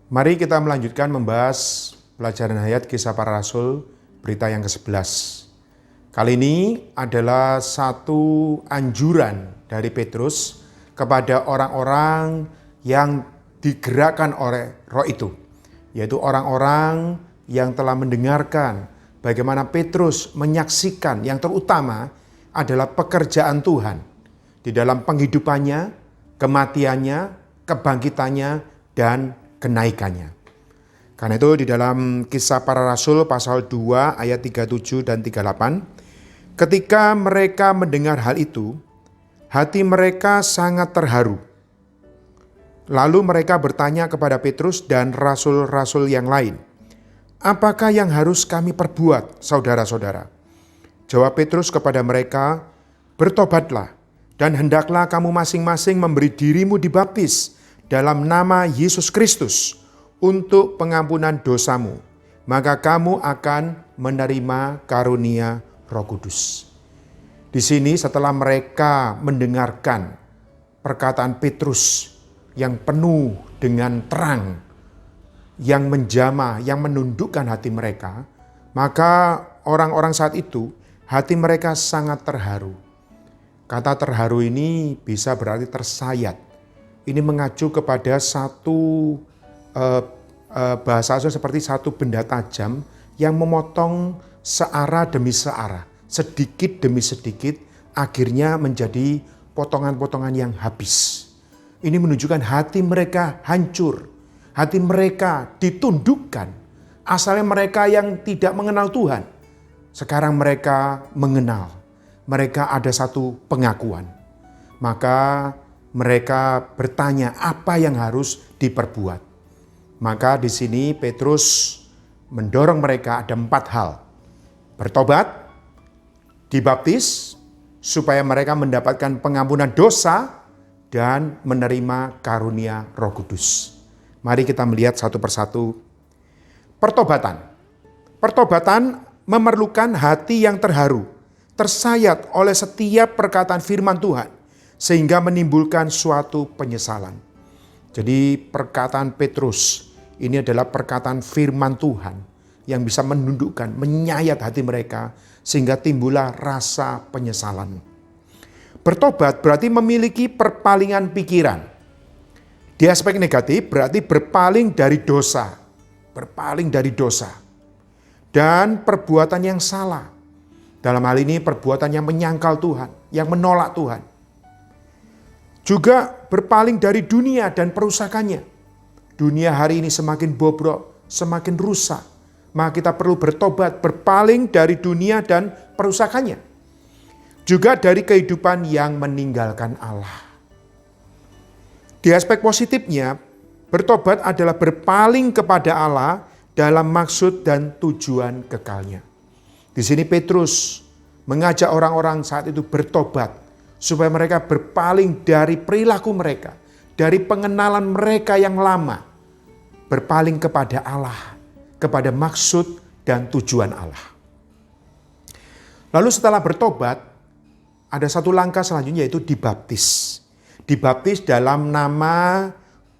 Mari kita melanjutkan membahas pelajaran hayat Kisah Para Rasul, berita yang ke-11. Kali ini adalah satu anjuran dari Petrus kepada orang-orang yang digerakkan oleh Roh itu, yaitu orang-orang yang telah mendengarkan bagaimana Petrus menyaksikan yang terutama adalah pekerjaan Tuhan di dalam penghidupannya, kematiannya, kebangkitannya, dan kenaikannya. Karena itu di dalam Kisah Para Rasul pasal 2 ayat 37 dan 38, ketika mereka mendengar hal itu, hati mereka sangat terharu. Lalu mereka bertanya kepada Petrus dan rasul-rasul yang lain, "Apakah yang harus kami perbuat, saudara-saudara?" Jawab Petrus kepada mereka, "Bertobatlah, dan hendaklah kamu masing-masing memberi dirimu dibaptis dalam nama Yesus Kristus untuk pengampunan dosamu, maka kamu akan menerima karunia Roh Kudus." Di sini setelah mereka mendengarkan perkataan Petrus yang penuh dengan terang, yang menjamah, yang menundukkan hati mereka, maka orang-orang saat itu hati mereka sangat terharu. Kata terharu ini bisa berarti tersayat. Ini mengacu kepada satu bahasa asal seperti satu benda tajam yang memotong searah demi searah, sedikit demi sedikit, akhirnya menjadi potongan-potongan yang habis. Ini menunjukkan hati mereka hancur, hati mereka ditundukkan. Asalnya mereka yang tidak mengenal Tuhan, sekarang mereka mengenal. Mereka ada satu pengakuan. Maka mereka bertanya apa yang harus diperbuat. Maka di sini Petrus mendorong mereka ada 4 hal. Bertobat, dibaptis, supaya mereka mendapatkan pengampunan dosa, dan menerima karunia Roh Kudus. Mari kita melihat satu persatu. Pertobatan. Pertobatan memerlukan hati yang terharu, tersayat oleh setiap perkataan firman Tuhan, sehingga menimbulkan suatu penyesalan. Jadi perkataan Petrus ini adalah perkataan firman Tuhan yang bisa menundukkan, menyayat hati mereka sehingga timbullah rasa penyesalan. Bertobat berarti memiliki perpalingan pikiran. Di aspek negatif berarti berpaling dari dosa, berpaling dari dosa dan perbuatan yang salah. Dalam hal ini perbuatan yang menyangkal Tuhan, yang menolak Tuhan. Juga berpaling dari dunia dan perusakannya. Dunia hari ini semakin bobrok, semakin rusak. Maka kita perlu bertobat, berpaling dari dunia dan perusakannya. Juga dari kehidupan yang meninggalkan Allah. Di aspek positifnya, bertobat adalah berpaling kepada Allah dalam maksud dan tujuan kekalnya. Di sini Petrus mengajak orang-orang saat itu bertobat supaya mereka berpaling dari perilaku mereka, dari pengenalan mereka yang lama, berpaling kepada Allah, kepada maksud dan tujuan Allah. Lalu setelah bertobat, ada satu langkah selanjutnya yaitu dibaptis. Dibaptis dalam nama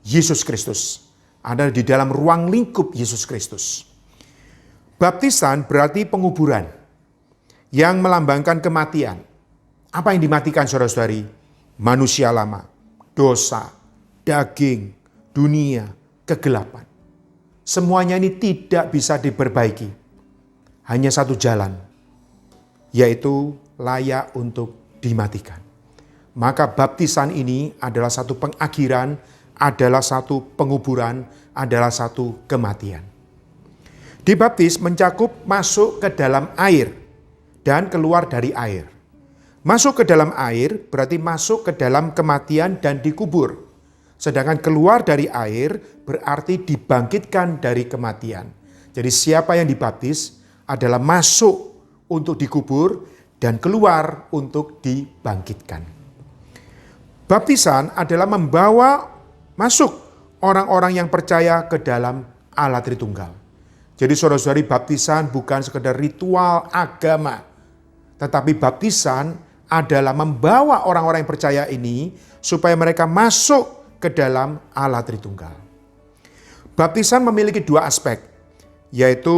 Yesus Kristus. Ada di dalam ruang lingkup Yesus Kristus. Baptisan berarti penguburan yang melambangkan kematian. Apa yang dimatikan saudara-saudari? Manusia lama, dosa, daging, dunia, kegelapan. Semuanya ini tidak bisa diperbaiki. Hanya satu jalan, yaitu layak untuk dimatikan. Maka baptisan ini adalah satu pengakhiran, adalah satu penguburan, adalah satu kematian. Dibaptis mencakup masuk ke dalam air dan keluar dari air. Masuk ke dalam air berarti masuk ke dalam kematian dan dikubur. Sedangkan keluar dari air berarti dibangkitkan dari kematian. Jadi siapa yang dibaptis adalah masuk untuk dikubur dan keluar untuk dibangkitkan. Baptisan adalah membawa masuk orang-orang yang percaya ke dalam Allah Tritunggal. Jadi saudara-saudari, baptisan bukan sekedar ritual agama, tetapi baptisan adalah membawa orang-orang yang percaya ini supaya mereka masuk ke dalam Allah Tritunggal. Baptisan memiliki dua aspek, yaitu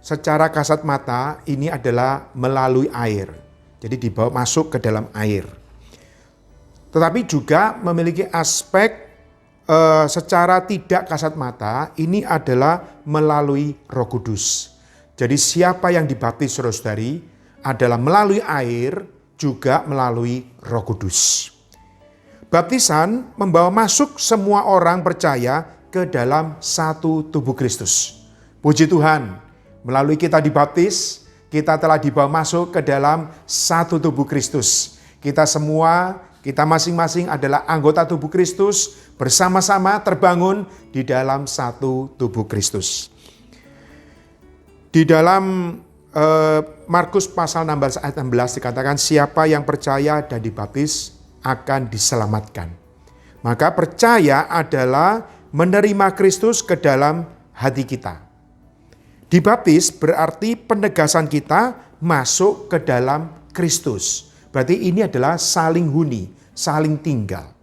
secara kasat mata ini adalah melalui air. Jadi dibawa masuk ke dalam air. Tetapi juga memiliki aspek secara tidak kasat mata, ini adalah melalui Roh Kudus. Jadi siapa yang dibaptis saudara-saudari adalah melalui air, juga melalui Roh Kudus. Baptisan membawa masuk semua orang percaya ke dalam satu tubuh Kristus. Puji Tuhan, melalui kita dibaptis, kita telah dibawa masuk ke dalam satu tubuh Kristus. Kita semua, kita masing-masing adalah anggota tubuh Kristus, bersama-sama terbangun di dalam satu tubuh Kristus. Di dalam Markus pasal 16 ayat 16 dikatakan, siapa yang percaya dan dibaptis akan diselamatkan. Maka percaya adalah menerima Kristus ke dalam hati kita. Dibaptis berarti penegasan kita masuk ke dalam Kristus. Berarti ini adalah saling huni, saling tinggal.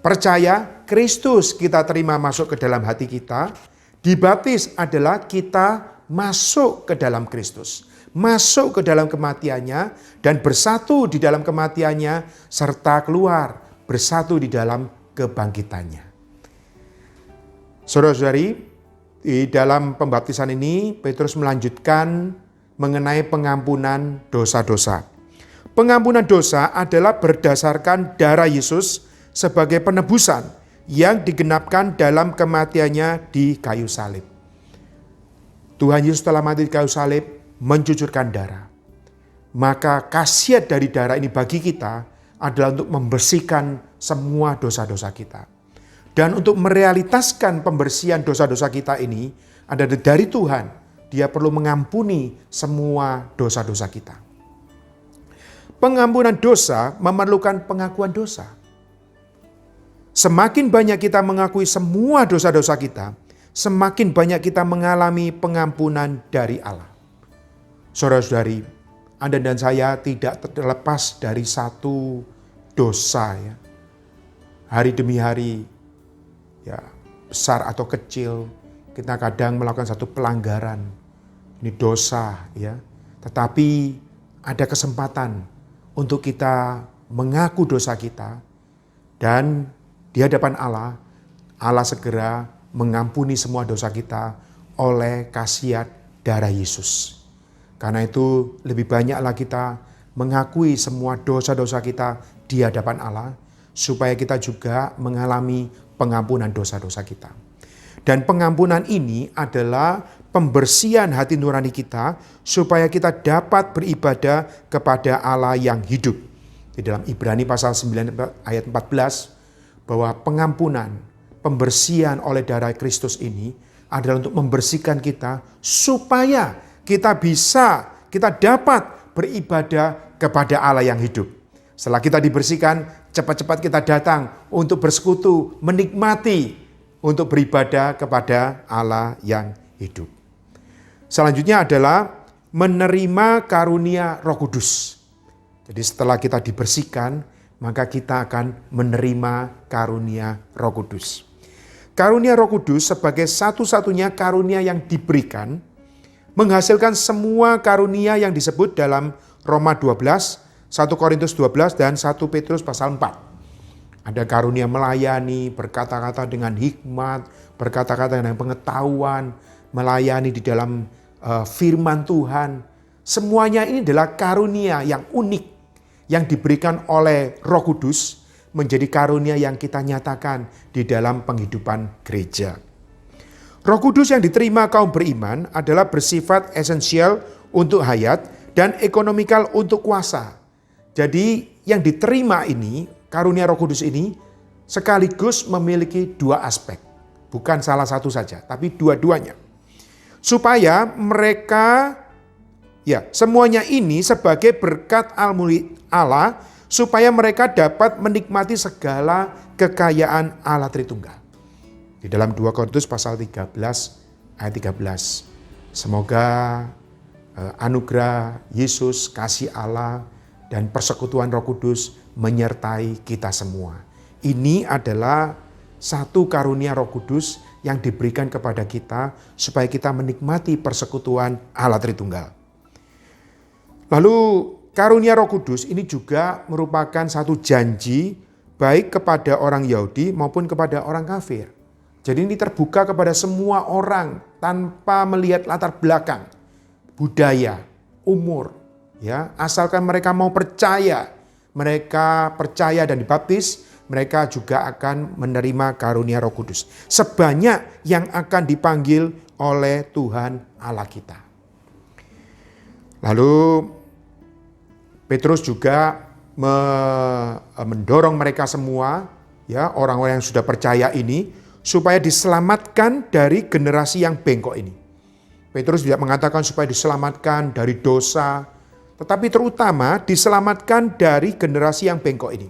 Percaya Kristus kita terima masuk ke dalam hati kita. Dibaptis adalah kita masuk ke dalam Kristus, masuk ke dalam kematiannya dan bersatu di dalam kematiannya serta keluar bersatu di dalam kebangkitannya. Saudara-saudari, di dalam pembaptisan ini Petrus melanjutkan mengenai pengampunan dosa-dosa. Pengampunan dosa adalah berdasarkan darah Yesus sebagai penebusan yang digenapkan dalam kematiannya di kayu salib. Tuhan Yesus telah mati di kayu salib, mencucurkan darah. Maka khasiat dari darah ini bagi kita adalah untuk membersihkan semua dosa-dosa kita. Dan untuk merealitaskan pembersihan dosa-dosa kita ini adalah dari Tuhan. Dia perlu mengampuni semua dosa-dosa kita. Pengampunan dosa memerlukan pengakuan dosa. Semakin banyak kita mengakui semua dosa-dosa kita, semakin banyak kita mengalami pengampunan dari Allah. Saudara-saudari, Anda dan saya tidak terlepas dari satu dosa ya. Hari demi hari, ya besar atau kecil, kita kadang melakukan satu pelanggaran. Ini dosa ya. Tetapi ada kesempatan untuk kita mengaku dosa kita dan di hadapan Allah, Allah segera mengampuni semua dosa kita oleh khasiat darah Yesus. Karena itu lebih banyaklah kita mengakui semua dosa-dosa kita di hadapan Allah, supaya kita juga mengalami pengampunan dosa-dosa kita. Dan pengampunan ini adalah pembersihan hati nurani kita, supaya kita dapat beribadah kepada Allah yang hidup. Di dalam Ibrani pasal 9 ayat 14, bahwa pengampunan, pembersihan oleh darah Kristus ini adalah untuk membersihkan kita supaya kita dapat beribadah kepada Allah yang hidup. Setelah kita dibersihkan, cepat-cepat kita datang untuk bersekutu, menikmati untuk beribadah kepada Allah yang hidup. Selanjutnya adalah menerima karunia Roh Kudus. Jadi setelah kita dibersihkan, maka kita akan menerima karunia Roh Kudus. Karunia Roh Kudus sebagai satu-satunya karunia yang diberikan, menghasilkan semua karunia yang disebut dalam Roma 12, 1 Korintus 12, dan 1 Petrus pasal 4. Ada karunia melayani, berkata-kata dengan hikmat, berkata-kata dengan pengetahuan, melayani di dalam firman Tuhan. Semuanya ini adalah karunia yang unik yang diberikan oleh Roh Kudus, menjadi karunia yang kita nyatakan di dalam penghidupan gereja. Roh Kudus yang diterima kaum beriman adalah bersifat esensial untuk hayat dan ekonomikal untuk kuasa. Jadi yang diterima ini, karunia Roh Kudus ini sekaligus memiliki dua aspek. Bukan salah satu saja, tapi dua-duanya. Supaya mereka, semuanya ini sebagai berkat Allah, supaya mereka dapat menikmati segala kekayaan Allah Tritunggal. Di dalam 2 Korintus pasal 13 ayat 13. Semoga anugerah Yesus, kasih Allah, dan persekutuan Roh Kudus menyertai kita semua. Ini adalah satu karunia Roh Kudus yang diberikan kepada kita supaya kita menikmati persekutuan Allah Tritunggal. Lalu karunia Roh Kudus ini juga merupakan satu janji baik kepada orang Yahudi maupun kepada orang kafir. Jadi ini terbuka kepada semua orang tanpa melihat latar belakang, budaya, umur, ya, asalkan mereka mau percaya, mereka percaya dan dibaptis, mereka juga akan menerima karunia Roh Kudus. Sebanyak yang akan dipanggil oleh Tuhan Allah kita. Lalu Petrus juga mendorong mereka semua, ya, orang-orang yang sudah percaya ini, supaya diselamatkan dari generasi yang bengkok ini. Petrus tidak mengatakan supaya diselamatkan dari dosa, tetapi terutama diselamatkan dari generasi yang bengkok ini.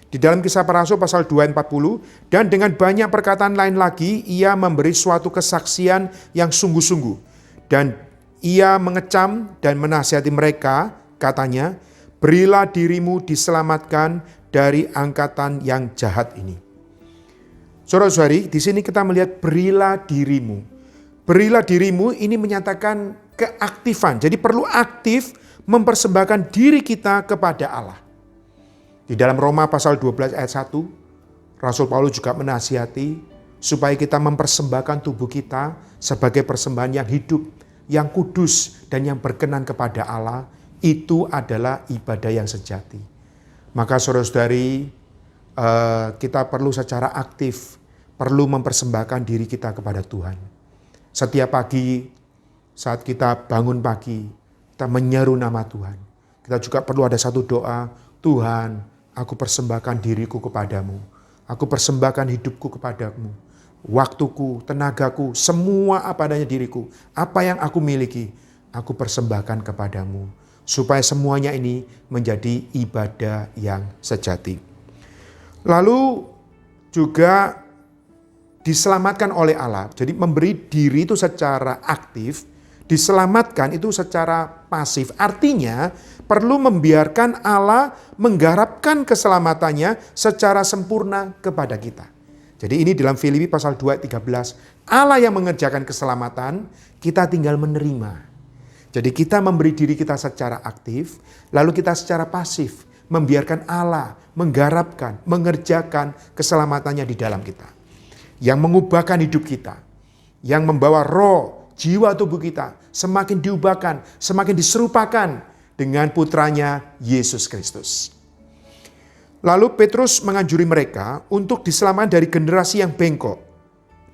Di dalam Kisah Para Rasul pasal 2 ayat 40, dan dengan banyak perkataan lain lagi, ia memberi suatu kesaksian yang sungguh-sungguh. Dan ia mengecam dan menasihati mereka, katanya, berilah dirimu diselamatkan dari angkatan yang jahat ini. Saudara-saudari, di sini kita melihat berilah dirimu. Berilah dirimu ini menyatakan keaktifan. Jadi perlu aktif mempersembahkan diri kita kepada Allah. Di dalam Roma pasal 12 ayat 1, Rasul Paulus juga menasihati supaya kita mempersembahkan tubuh kita sebagai persembahan yang hidup, yang kudus dan yang berkenan kepada Allah. Itu adalah ibadah yang sejati. Maka saudara-saudari, kita perlu secara aktif, perlu mempersembahkan diri kita kepada Tuhan. Setiap pagi saat kita bangun pagi, kita menyeru nama Tuhan. Kita juga perlu ada satu doa, Tuhan, aku persembahkan diriku kepadamu. Aku persembahkan hidupku kepadamu. Waktuku, tenagaku, semua apa adanya diriku, apa yang aku miliki, aku persembahkan kepadamu. Supaya semuanya ini menjadi ibadah yang sejati. Lalu juga diselamatkan oleh Allah. Jadi memberi diri itu secara aktif, diselamatkan itu secara pasif. Artinya perlu membiarkan Allah menggarapkan keselamatannya secara sempurna kepada kita. Jadi ini dalam Filipi pasal 2 ayat 13. Allah yang mengerjakan keselamatan, kita tinggal menerima. Jadi kita memberi diri kita secara aktif, lalu kita secara pasif membiarkan Allah menggarapkan, mengerjakan keselamatannya di dalam kita. Yang mengubahkan hidup kita, yang membawa roh, jiwa tubuh kita semakin diubahkan, semakin diserupakan dengan putranya Yesus Kristus. Lalu Petrus menganjuri mereka untuk diselamatkan dari generasi yang bengkok,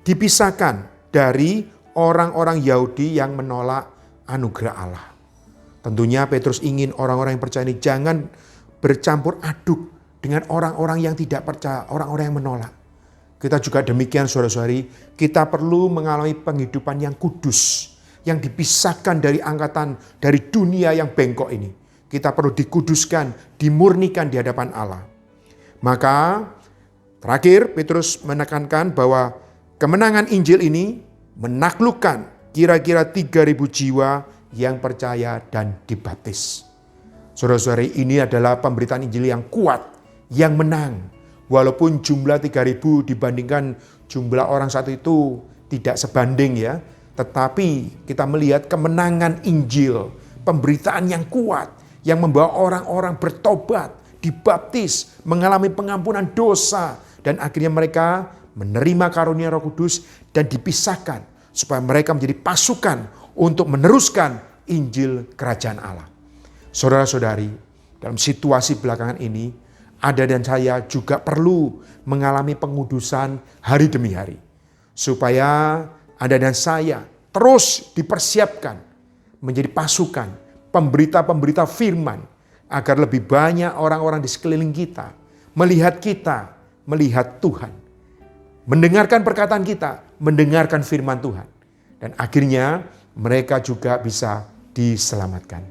dipisahkan dari orang-orang Yahudi yang menolak anugerah Allah. Tentunya Petrus ingin orang-orang yang percaya ini jangan bercampur aduk dengan orang-orang yang tidak percaya, orang-orang yang menolak. Kita juga demikian saudara-saudari, kita perlu mengalami penghidupan yang kudus, yang dipisahkan dari angkatan, dari dunia yang bengkok ini. Kita perlu dikuduskan, dimurnikan di hadapan Allah. Maka terakhir Petrus menekankan bahwa kemenangan Injil ini menaklukkan kira-kira 3.000 jiwa yang percaya dan dibaptis. Saudara-saudari, ini adalah pemberitaan Injil yang kuat, yang menang. Walaupun jumlah 3.000 dibandingkan jumlah orang saat itu tidak sebanding ya. Tetapi kita melihat kemenangan Injil, pemberitaan yang kuat, yang membawa orang-orang bertobat, dibaptis, mengalami pengampunan dosa. Dan akhirnya mereka menerima karunia Roh Kudus dan dipisahkan. Supaya mereka menjadi pasukan untuk meneruskan Injil Kerajaan Allah. Saudara-saudari, dalam situasi belakangan ini, Anda dan saya juga perlu mengalami pengudusan hari demi hari. Supaya Anda dan saya terus dipersiapkan menjadi pasukan, pemberita-pemberita firman. Agar lebih banyak orang-orang di sekeliling kita melihat Tuhan. Mendengarkan perkataan kita, mendengarkan firman Tuhan. Dan akhirnya mereka juga bisa diselamatkan.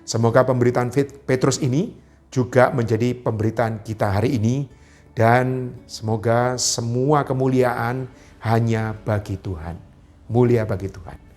Semoga pemberitaan Petrus ini juga menjadi pemberitaan kita hari ini. Dan semoga semua kemuliaan hanya bagi Tuhan. Mulia bagi Tuhan.